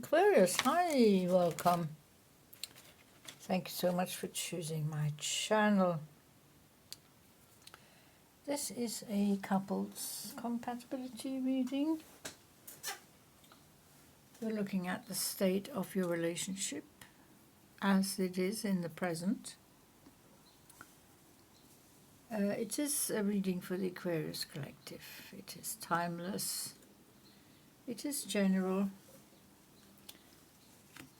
Aquarius, hi, welcome. Thank you so much for choosing my channel. This is a couples compatibility reading. We're looking at the state of your relationship as it is in the present. It is a reading for the Aquarius collective. It is timeless. It is general.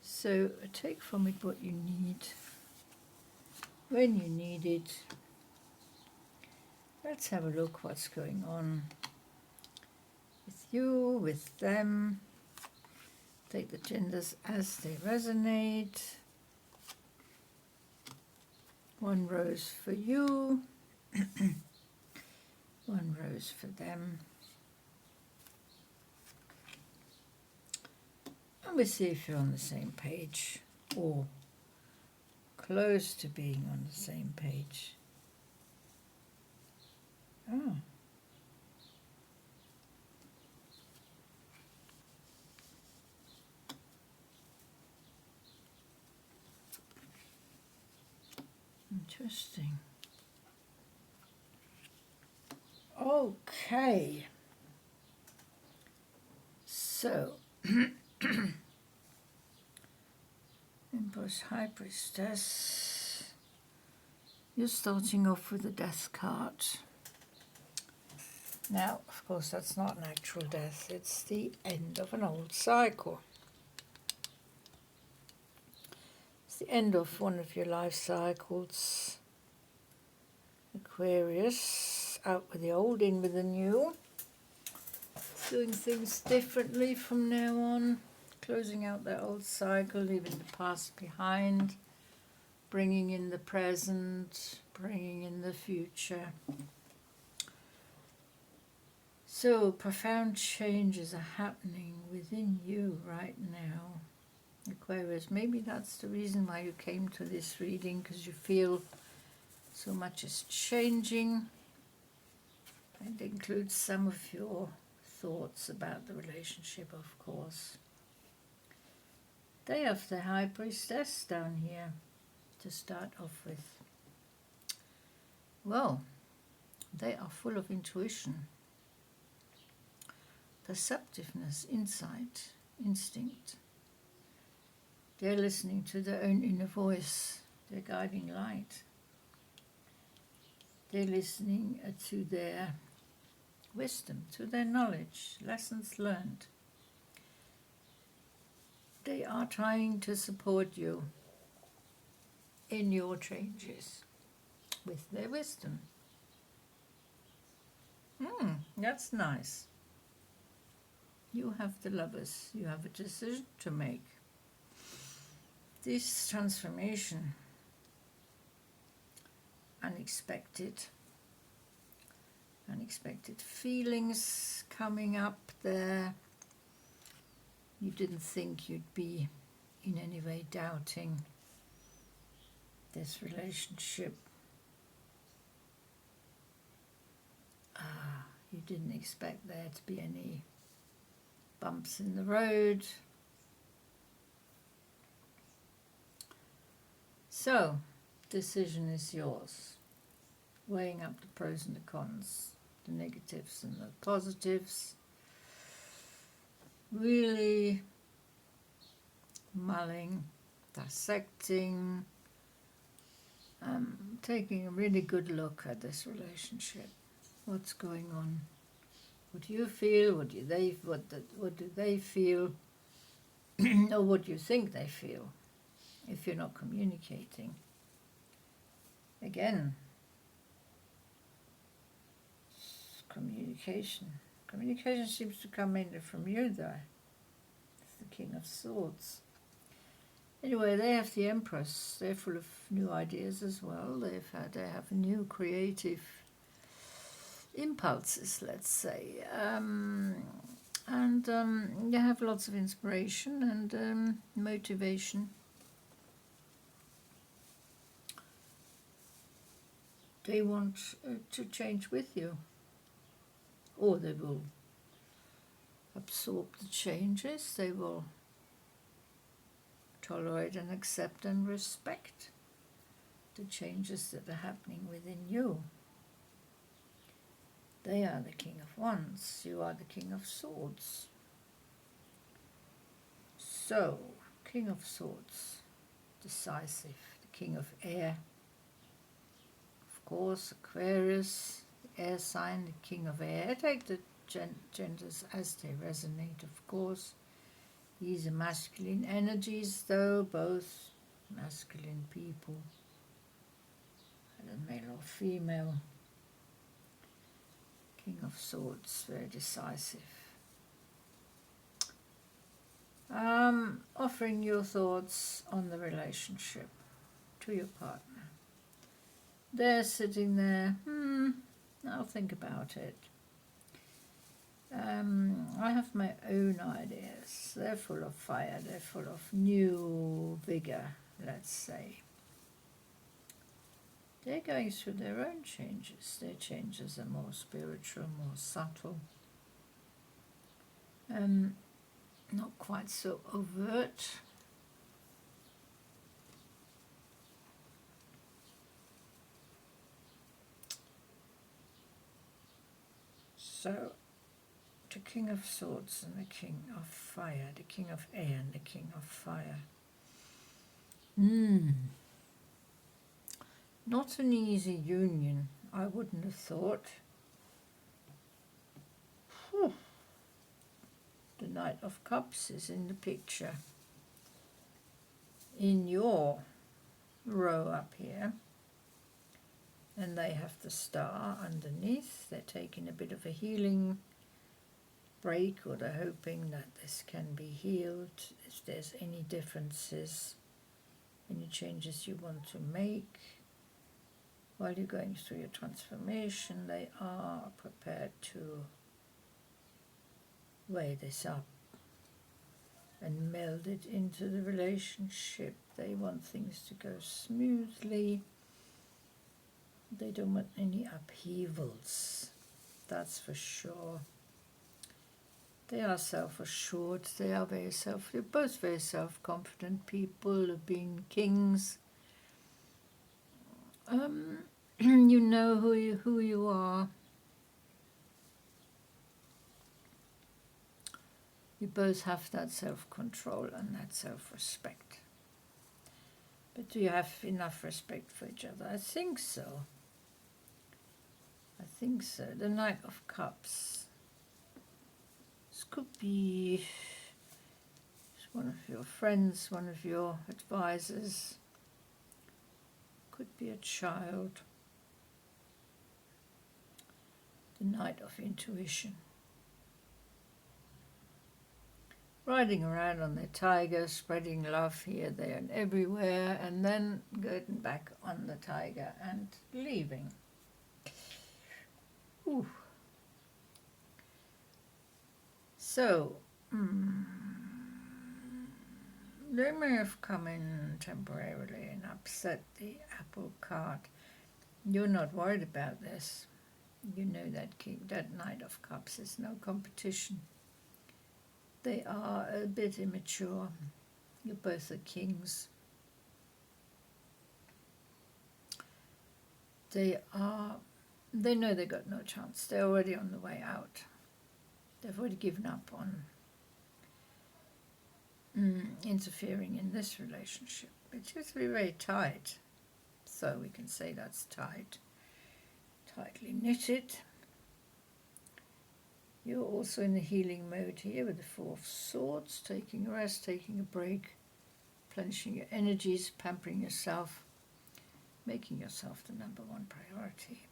So take from it what you need, when you need it. Let's have a look what's going on with you, with them. Take the genders as they resonate. One rose for you, one rose for them. And we'll see if you're on the same page or close to being on the same page. Oh. Interesting. Okay. So, Empress, High Priestess. You're starting off with the Death card. Now, of course, that's not an actual death. It's the end of an old cycle. It's the end of one of your life cycles. Aquarius, out with the old, in with the new. Doing things differently from now on. Closing out that old cycle, leaving the past behind. Bringing in the present, bringing in the future. So profound changes are happening within you right now, Aquarius. Maybe that's the reason why you came to this reading, because you feel so much is changing. It includes some of your thoughts about the relationship, of course. They have the High Priestess down here to start off with. Well, they are full of intuition, perceptiveness, insight, instinct. They're listening to their own inner voice, their guiding light. They're listening to their wisdom, to their knowledge, lessons learned. They are trying to support you in your changes with their wisdom. That's nice. You have the Lovers. You have a decision to make. This transformation, unexpected feelings coming up there. You didn't think you'd be in any way doubting this relationship. You didn't expect there to be any bumps in the road. So, decision is yours. Weighing up the pros and the cons, the negatives and the positives. Really mulling, dissecting, taking a really good look at this relationship. What's going on? What do you feel? What do they feel? Or what do you think they feel if you're not communicating? Again, communication. Communication seems to come mainly from you, though. It's the King of Swords. Anyway, they have the Empress. They're full of new ideas as well. They have new creative impulses, let's say. And they have lots of inspiration and motivation. They want to change with you. Or they will absorb the changes. They will tolerate and accept and respect the changes that are happening within you. They are the King of Wands. You are the King of Swords. So, King of Swords, decisive. The King of Air, of course, Aquarius, the air sign, the King of Air. I take the genders as they resonate, of course. These are masculine energies, though, both masculine people, either male or female. King of Swords, very decisive. Offering your thoughts on the relationship to your partner. They're sitting there, I'll think about it. I have my own ideas. They're full of fire, they're full of new vigor, let's say. They're going through their own changes. Their changes are more spiritual, more subtle. Not quite so overt. So, the King of Swords and the King of Fire, the King of Air and the King of Fire. Not an easy union, I wouldn't have thought. The Knight of Cups is in the picture. In your row up here. And they have the star underneath. They're taking a bit of a healing break, or they're hoping that this can be healed. If there's any differences, any changes you want to make while you're going through your transformation, they are prepared to weigh this up and meld it into the relationship. They want things to go smoothly. They don't want any upheavals, that's for sure. They are self-assured, they're both very self-confident people of being kings. You know who you are. You both have that self-control and that self-respect. But do you have enough respect for each other? I think so. I think so. The Knight of Cups. This could be one of your friends, one of your advisors. Could be a child. The Knight of Intuition. Riding around on their tiger, spreading love here, there and everywhere, and then getting back on the tiger and leaving. Ooh. So, they may have come in temporarily and upset the apple cart. You're not worried about this. You know that Knight of Cups is no competition. They are a bit immature. You're both the kings. They know they got no chance. They're already on the way out. They've already given up on interfering in this relationship. It used to be very tight, so we can say that's tight. Tightly knitted. You're also in the healing mode here with the Four of Swords, taking a rest, taking a break, replenishing your energies, pampering yourself, making yourself the number one priority.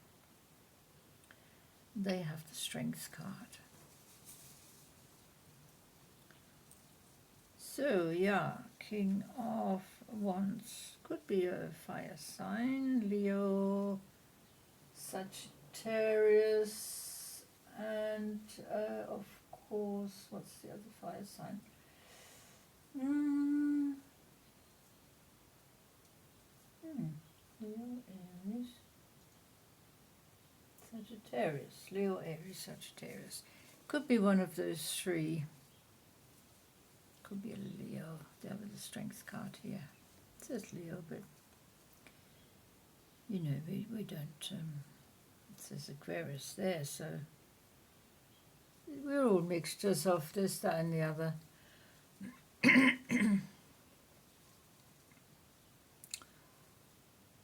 They have the Strength card. So, yeah, King of Wands. Could be a fire sign, Leo, Sagittarius, and of course, what's the other fire sign? Leo, Aries, Sagittarius. Leo, Aries, Sagittarius. Could be one of those three. Could be a Leo. the other strength card here. It says Leo, but you know, we don't, it says Aquarius there, so we're all mixtures of this, that and the other.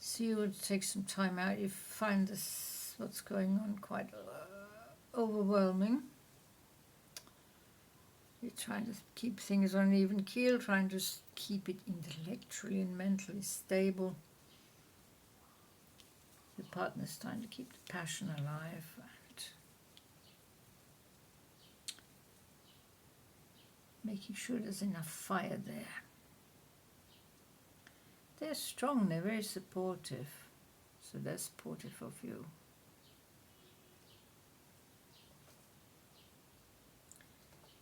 So you would take some time out. You find this, what's going on, quite overwhelming. You're trying to keep things on an even keel, trying to keep it intellectually and mentally stable. Your partner's trying to keep the passion alive and making sure there's enough fire there. They're strong, they're very supportive, so they're supportive of you.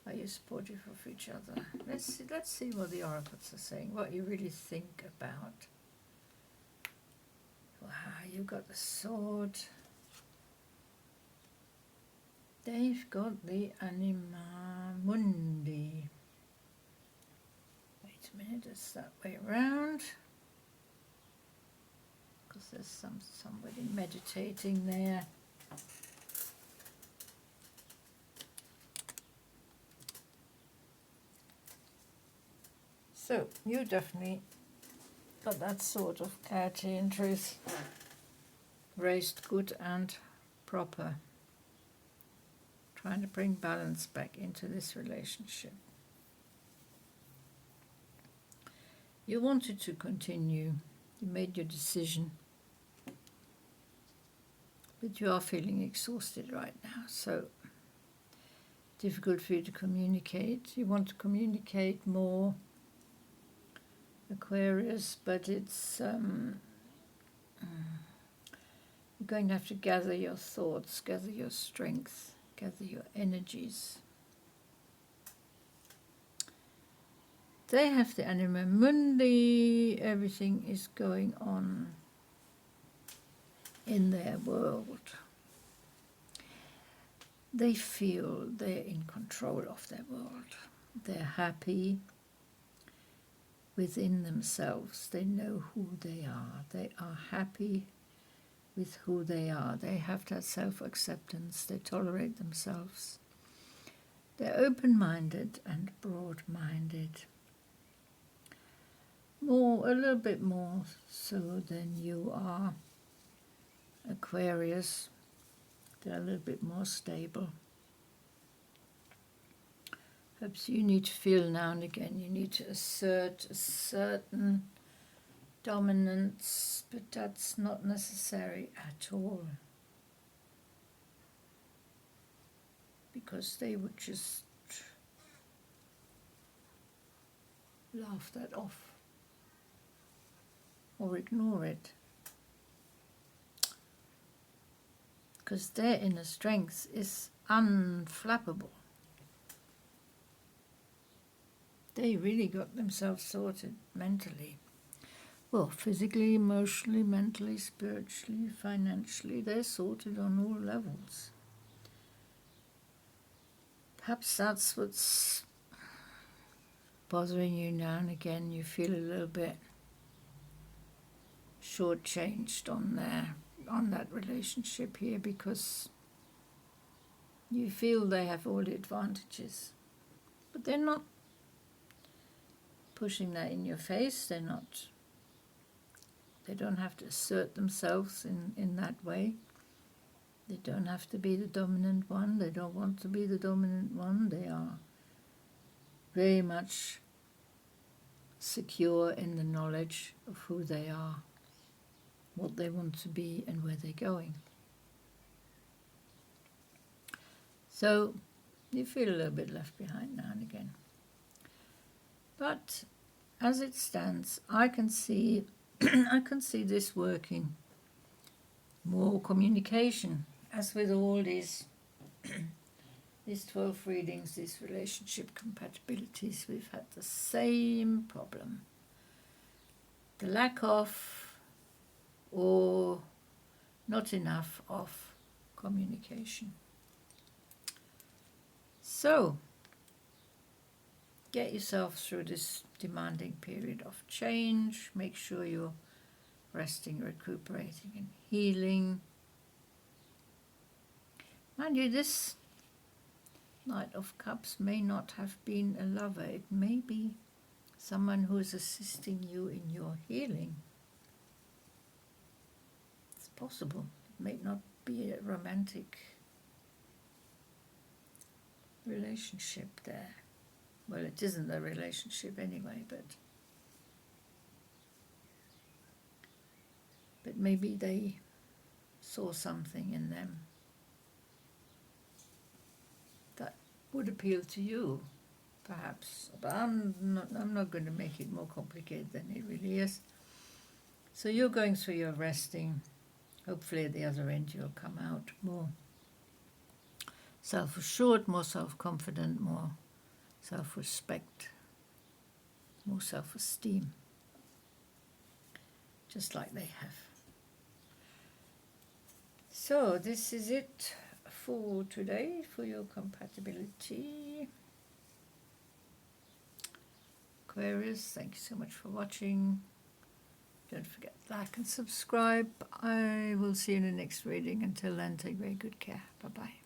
Are you supportive of each other? Let's see what the oracles are saying, what you really think about. Wow, you got the sword. They've got the anima mundi. Wait a minute, it's that way around. Because there's somebody meditating there. So, you definitely got that sort of clarity and truth, raised good and proper, trying to bring balance back into this relationship. You wanted to continue, you made your decision, but you are feeling exhausted right now, so difficult for you to communicate. You want to communicate more, Aquarius, but it's you're going to have to gather your thoughts, gather your strength, gather your energies. They have the anima mundi, everything is going on in their world. They feel they're in control of their world. They're happy within themselves. They know who they are. They are happy with who they are. They have that self-acceptance. They tolerate themselves. They're open-minded and broad-minded. A little bit more so than you are, Aquarius. They're a little bit more stable. Perhaps you need to feel now and again, you need to assert a certain dominance, but that's not necessary at all. Because they would just laugh that off or ignore it. Because their inner strength is unflappable. They really got themselves sorted mentally. Well, physically, emotionally, mentally, spiritually, financially, they're sorted on all levels. Perhaps that's what's bothering you now and again. You feel a little bit shortchanged on that relationship here because you feel they have all the advantages. But they're not pushing that in your face. They don't have to assert themselves in that way. They don't have to be the dominant one. They don't want to be the dominant one. They are very much secure in the knowledge of who they are, what they want to be, and where they're going. So you feel a little bit left behind now and again. But as it stands, I can see this working. More communication, as with all these 12 readings, these relationship compatibilities, we've had the same problem. The lack of or not enough of communication. So, get yourself through this demanding period of change. Make sure you're resting, recuperating, and healing. Mind you, this Knight of Cups may not have been a lover. It may be someone who is assisting you in your healing. It's possible. It may not be a romantic relationship there. Well, it isn't a relationship anyway, but maybe they saw something in them that would appeal to you, perhaps. But I'm not going to make it more complicated than it really is. So you're going through your resting. Hopefully at the other end you'll come out more self-assured, more self-confident, more self-respect, more self-esteem, just like they have. So this is it for today, for your compatibility. Aquarius, thank you so much for watching. Don't forget to like and subscribe. I will see you in the next reading. Until then, take very good care. Bye-bye.